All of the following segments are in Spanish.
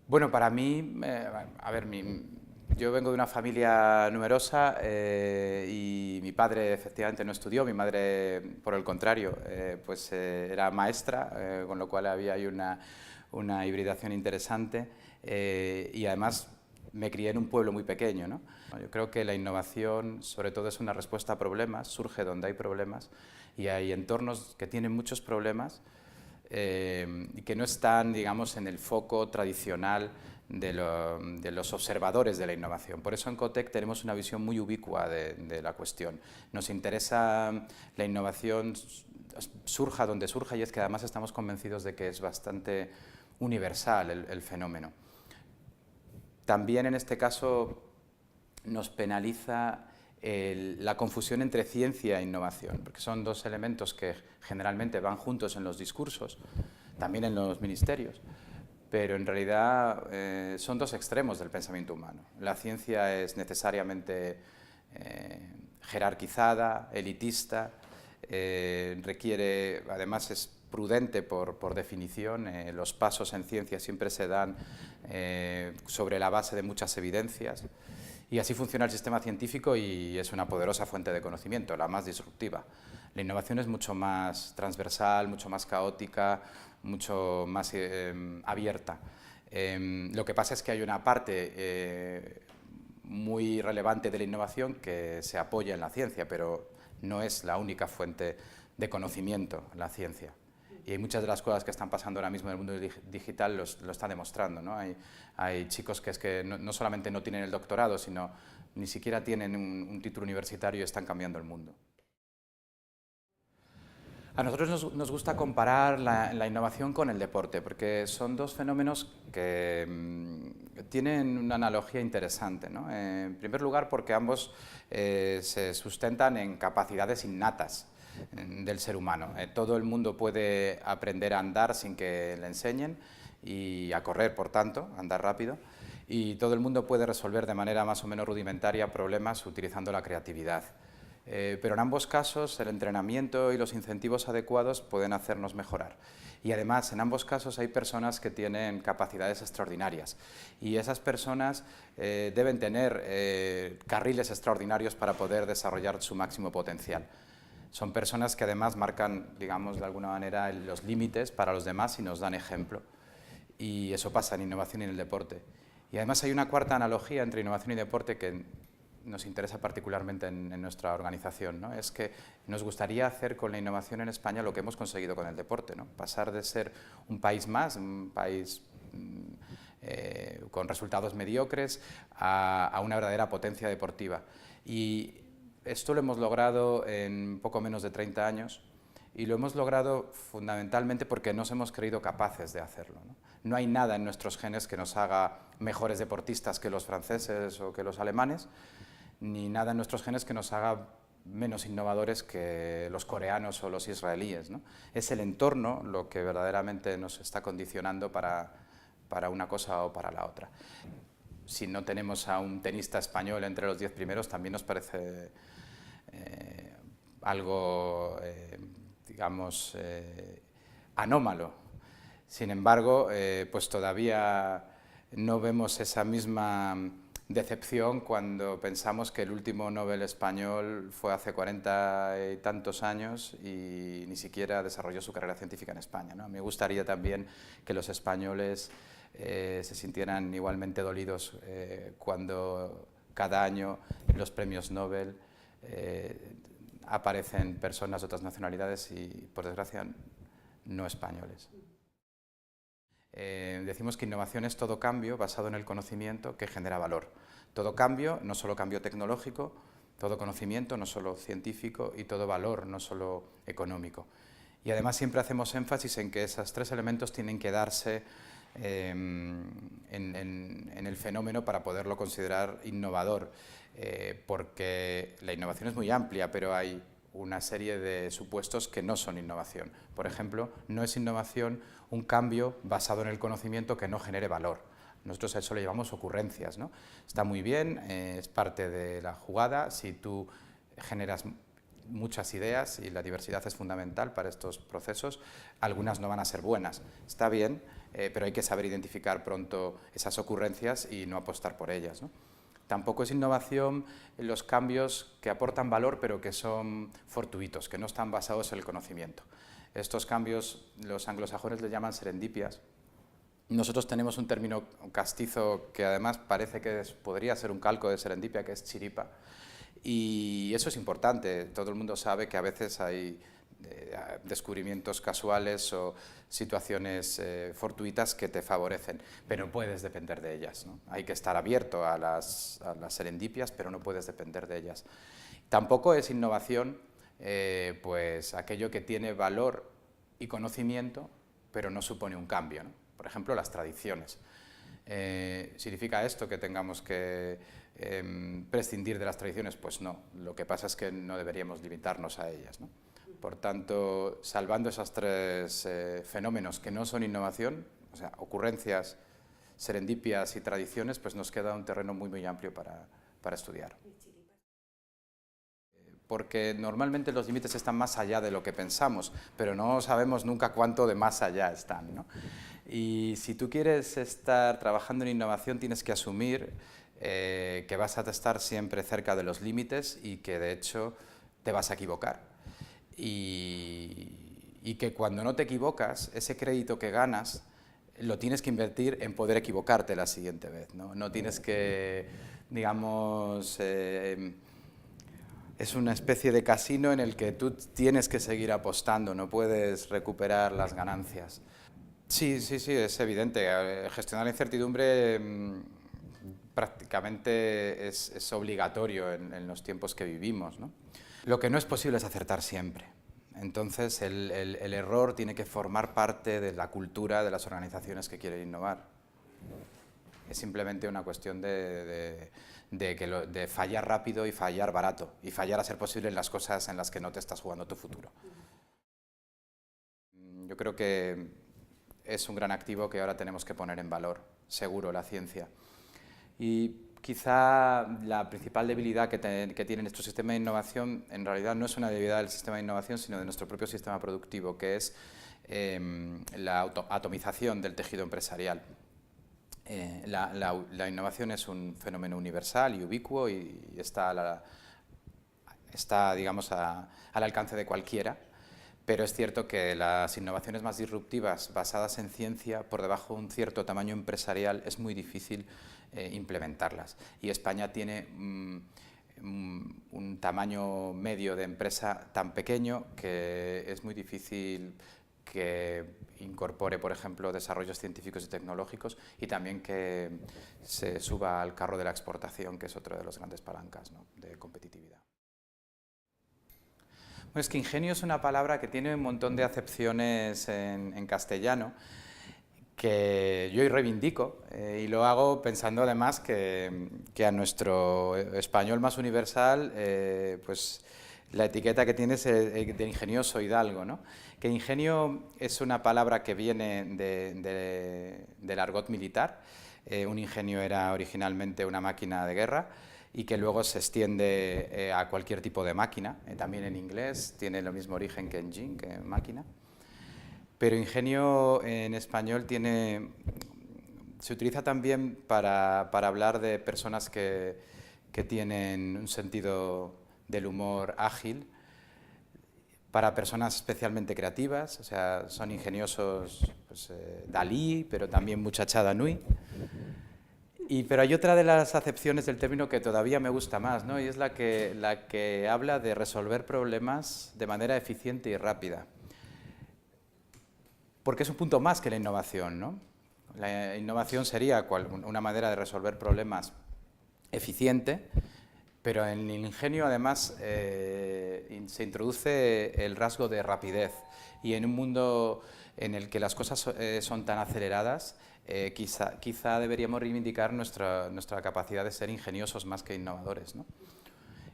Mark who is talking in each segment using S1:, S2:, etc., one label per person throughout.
S1: Bueno, para mí, a ver, yo vengo de una familia numerosa y mi padre efectivamente no estudió, mi madre, por el contrario, era maestra, con lo cual había ahí una hibridación interesante y además me crié en un pueblo muy pequeño, ¿no? Yo creo que la innovación, sobre todo, es una respuesta a problemas, surge donde hay problemas y hay entornos que tienen muchos problemas y que no están, digamos, en el foco tradicional de los observadores de la innovación. Por eso en Cotec tenemos una visión muy ubicua de la cuestión. Nos interesa la innovación surja donde surja y es que además estamos convencidos de que es bastante universal el fenómeno. También en este caso nos penaliza la confusión entre ciencia e innovación, porque son dos elementos que generalmente van juntos en los discursos, también en los ministerios, pero en realidad son dos extremos del pensamiento humano. La ciencia es necesariamente jerarquizada, elitista, requiere, además es prudente por definición, los pasos en ciencia siempre se dan sobre la base de muchas evidencias. Y así funciona el sistema científico y es una poderosa fuente de conocimiento, la más disruptiva. La innovación es mucho más transversal, mucho más caótica, mucho más abierta. Lo que pasa es que hay una parte muy relevante de la innovación que se apoya en la ciencia, pero no es la única fuente de conocimiento, la ciencia. Y hay muchas de las cosas que están pasando ahora mismo en el mundo digital lo están demostrando, ¿no? Hay chicos que es que no solamente no tienen el doctorado, sino ni siquiera tienen un título universitario y están cambiando el mundo. A nosotros nos gusta comparar la innovación con el deporte, porque son dos fenómenos que tienen una analogía interesante, ¿no? En primer lugar, porque ambos se sustentan en capacidades innatas del ser humano. Todo el mundo puede aprender a andar sin que le enseñen y a correr, por tanto, andar rápido, y todo el mundo puede resolver de manera más o menos rudimentaria problemas utilizando la creatividad. Pero en ambos casos el entrenamiento y los incentivos adecuados pueden hacernos mejorar. Y además en ambos casos hay personas que tienen capacidades extraordinarias y esas personas deben tener carriles extraordinarios para poder desarrollar su máximo potencial. Son personas que además marcan, digamos, de alguna manera los límites para los demás y nos dan ejemplo. Y eso pasa en innovación y en el deporte. Y además hay una cuarta analogía entre innovación y deporte que nos interesa particularmente en nuestra organización, ¿no? Es que nos gustaría hacer con la innovación en España lo que hemos conseguido con el deporte, ¿no? Pasar de ser un país más, un país con resultados mediocres, a una verdadera potencia deportiva. Y esto lo hemos logrado en poco menos de 30 años y lo hemos logrado fundamentalmente porque nos hemos creído capaces de hacerlo, ¿no? No hay nada en nuestros genes que nos haga mejores deportistas que los franceses o que los alemanes, ni nada en nuestros genes que nos haga menos innovadores que los coreanos o los israelíes, ¿no? Es el entorno lo que verdaderamente nos está condicionando para una cosa o para la otra. Si no tenemos a un tenista español entre los 10 primeros, también nos parece algo, digamos, anómalo. Sin embargo, pues todavía no vemos esa misma decepción cuando pensamos que el último Nobel español fue hace 40 y tantos años y ni siquiera desarrolló su carrera científica en España, ¿no? Me gustaría también que los españoles se sintieran igualmente dolidos cuando cada año en los premios Nobel aparecen personas de otras nacionalidades y, por desgracia, no españoles. Decimos que innovación es todo cambio basado en el conocimiento que genera valor. Todo cambio, no solo cambio tecnológico, todo conocimiento, no solo científico, y todo valor, no solo económico. Y además siempre hacemos énfasis en que esos tres elementos tienen que darse en el fenómeno para poderlo considerar innovador, porque la innovación es muy amplia, pero hay una serie de supuestos que no son innovación. Por ejemplo, no es innovación un cambio basado en el conocimiento que no genere valor. Nosotros a eso le llamamos ocurrencias, ¿no? Está muy bien, es parte de la jugada, si tú generas muchas ideas y la diversidad es fundamental para estos procesos, algunas no van a ser buenas. Está bien, pero hay que saber identificar pronto esas ocurrencias y no apostar por ellas, ¿no? Tampoco es innovación los cambios que aportan valor, pero que son fortuitos, que no están basados en el conocimiento. Estos cambios los anglosajones les llaman serendipias. Nosotros tenemos un término castizo que además parece que podría ser un calco de serendipia, que es chiripa. Y eso es importante. Todo el mundo sabe que a veces hay descubrimientos casuales o situaciones fortuitas que te favorecen, pero no puedes depender de ellas, ¿no? Hay que estar abierto a las serendipias, pero no puedes depender de ellas. Tampoco es innovación pues aquello que tiene valor y conocimiento, pero no supone un cambio, ¿no? Por ejemplo, las tradiciones. ¿Significa esto que tengamos que prescindir de las tradiciones? Pues no, lo que pasa es que no deberíamos limitarnos a ellas, ¿no? Por tanto, salvando esos tres fenómenos que no son innovación, o sea, ocurrencias, serendipias y tradiciones, pues nos queda un terreno muy amplio para estudiar. Porque normalmente los límites están más allá de lo que pensamos, pero no sabemos nunca cuánto de más allá están, ¿no? Y si tú quieres estar trabajando en innovación, tienes que asumir que vas a estar siempre cerca de los límites y que de hecho te vas a equivocar. Y que cuando no te equivocas, ese crédito que ganas lo tienes que invertir en poder equivocarte la siguiente vez, ¿no? No tienes que, digamos, es una especie de casino en el que tú tienes que seguir apostando, no puedes recuperar las ganancias. Sí, es evidente. Gestionar la incertidumbre prácticamente es obligatorio en los tiempos que vivimos, ¿no? Lo que no es posible es acertar siempre. Entonces, el error tiene que formar parte de la cultura de las organizaciones que quieren innovar. Es simplemente una cuestión de fallar rápido y fallar barato, y fallar a ser posible en las cosas en las que no te estás jugando tu futuro. Yo creo que es un gran activo que ahora tenemos que poner en valor, seguro, la ciencia. Y quizá la principal debilidad que tiene nuestro sistema de innovación en realidad no es una debilidad del sistema de innovación, sino de nuestro propio sistema productivo, que es la atomización del tejido empresarial. La innovación es un fenómeno universal y ubicuo y está digamos, al alcance de cualquiera, pero es cierto que las innovaciones más disruptivas basadas en ciencia, por debajo de un cierto tamaño empresarial, es muy difícil implementarlas. Y España tiene un tamaño medio de empresa tan pequeño que es muy difícil que incorpore, por ejemplo, desarrollos científicos y tecnológicos y también que se suba al carro de la exportación, que es otra de las grandes palancas, ¿no?, de competitividad. Bueno, es que ingenio es una palabra que tiene un montón de acepciones en castellano que yo reivindico y lo hago pensando además que a nuestro español más universal pues la etiqueta que tiene es de ingenioso hidalgo, ¿no? Que ingenio es una palabra que viene del argot militar. Un ingenio era originalmente una máquina de guerra y que luego se extiende a cualquier tipo de máquina. También en inglés tiene el mismo origen que engine, que máquina. Pero ingenio en español se utiliza también para hablar de personas que tienen un sentido del humor ágil, para personas especialmente creativas, o sea, son ingeniosos pues, Dalí, pero también Muchachada Nui. Pero hay otra de las acepciones del término que todavía me gusta más, ¿no? Y es la que habla de resolver problemas de manera eficiente y rápida. Porque es un punto más que la innovación, ¿no? La innovación sería una manera de resolver problemas eficiente, pero en el ingenio además se introduce el rasgo de rapidez, y en un mundo en el que las cosas son tan aceleradas, quizá deberíamos reivindicar nuestra capacidad de ser ingeniosos más que innovadores, ¿no?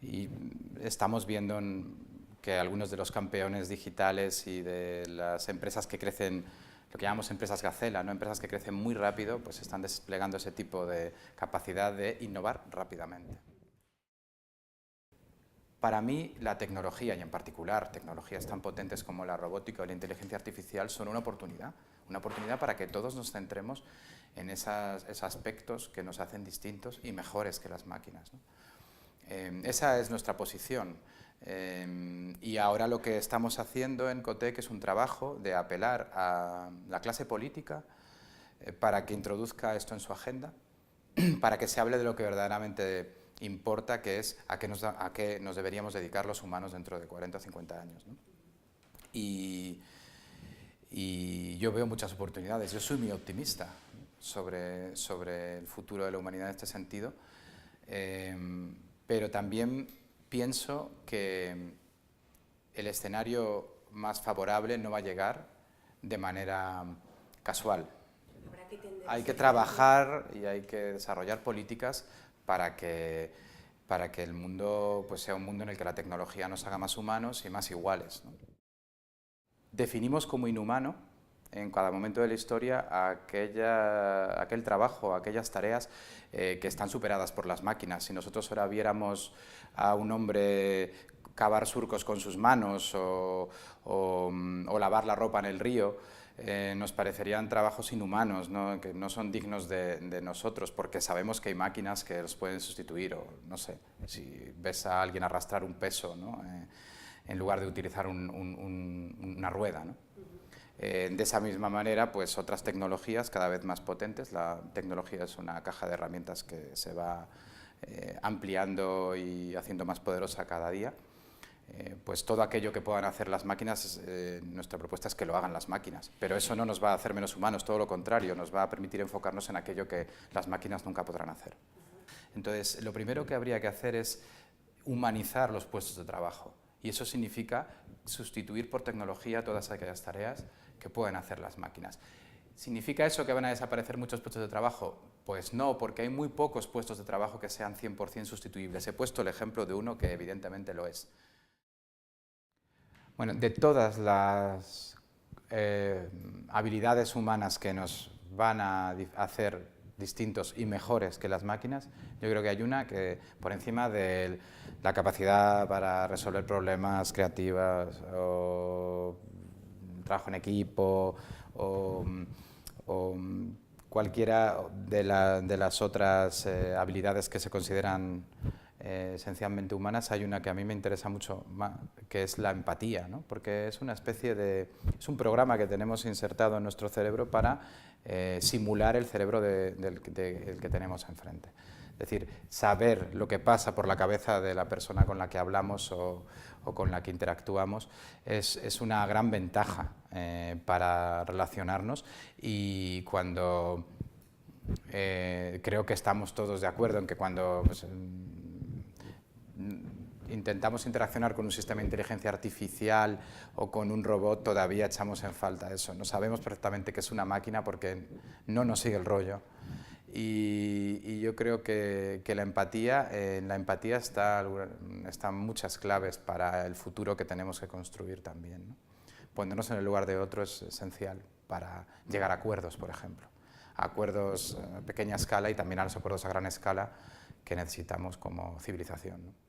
S1: Y estamos viendo que algunos de los campeones digitales y de las empresas que crecen, lo que llamamos empresas gacela, ¿no?, empresas que crecen muy rápido, pues están desplegando ese tipo de capacidad de innovar rápidamente. Para mí, la tecnología, y en particular tecnologías tan potentes como la robótica o la inteligencia artificial, son una una oportunidad para que todos nos centremos en esos aspectos que nos hacen distintos y mejores que las máquinas, ¿no? Esa es nuestra posición. Y ahora lo que estamos haciendo en Cotec es un trabajo de apelar a la clase política para que introduzca esto en su agenda, para que se hable de lo que verdaderamente importa, que es a qué nos deberíamos dedicar los humanos dentro de 40 o 50 años, ¿no? Y yo veo muchas oportunidades, yo soy muy optimista sobre el futuro de la humanidad en este sentido, pero también pienso que el escenario más favorable no va a llegar de manera casual. Hay que trabajar y hay que desarrollar políticas para que el mundo pues, sea un mundo en el que la tecnología nos haga más humanos y más iguales, ¿no? Definimos como inhumano en cada momento de la historia aquel trabajo, aquellas tareas que están superadas por las máquinas. Si nosotros ahora viéramos a un hombre cavar surcos con sus manos o lavar la ropa en el río, nos parecerían trabajos inhumanos, ¿no? Que no son dignos de nosotros, porque sabemos que hay máquinas que los pueden sustituir, o no sé, si ves a alguien arrastrar un peso, ¿no? En lugar de utilizar una rueda, ¿no? De esa misma manera, pues otras tecnologías cada vez más potentes, la tecnología es una caja de herramientas que se va ampliando y haciendo más poderosa cada día, pues todo aquello que puedan hacer las máquinas, nuestra propuesta es que lo hagan las máquinas, pero eso no nos va a hacer menos humanos, todo lo contrario, nos va a permitir enfocarnos en aquello que las máquinas nunca podrán hacer. Entonces, lo primero que habría que hacer es humanizar los puestos de trabajo, y eso significa sustituir por tecnología todas aquellas tareas que pueden hacer las máquinas. ¿Significa eso que van a desaparecer muchos puestos de trabajo? Pues no, porque hay muy pocos puestos de trabajo que sean 100% sustituibles. He puesto el ejemplo de uno que evidentemente lo es. Bueno, de todas las habilidades humanas que nos van a hacer distintos y mejores que las máquinas, yo creo que hay una que, por encima de la capacidad para resolver problemas creativas o trabajo en equipo o cualquiera de las otras habilidades que se consideran esencialmente humanas, hay una que a mí me interesa mucho más, que es la empatía, ¿no? Porque es una especie de... es un programa que tenemos insertado en nuestro cerebro para simular el cerebro del que tenemos enfrente. Es decir, saber lo que pasa por la cabeza de la persona con la que hablamos o con la que interactuamos es una gran ventaja para relacionarnos, y cuando creo que estamos todos de acuerdo en que cuando pues, intentamos interaccionar con un sistema de inteligencia artificial o con un robot, todavía echamos en falta eso. No sabemos perfectamente que es una máquina porque no nos sigue el rollo. Y yo creo que en la empatía están muchas claves para el futuro que tenemos que construir también, ¿no? Ponernos en el lugar de otro es esencial para llegar a acuerdos, por ejemplo. A acuerdos a pequeña escala y también a los acuerdos a gran escala que necesitamos como civilización, ¿no?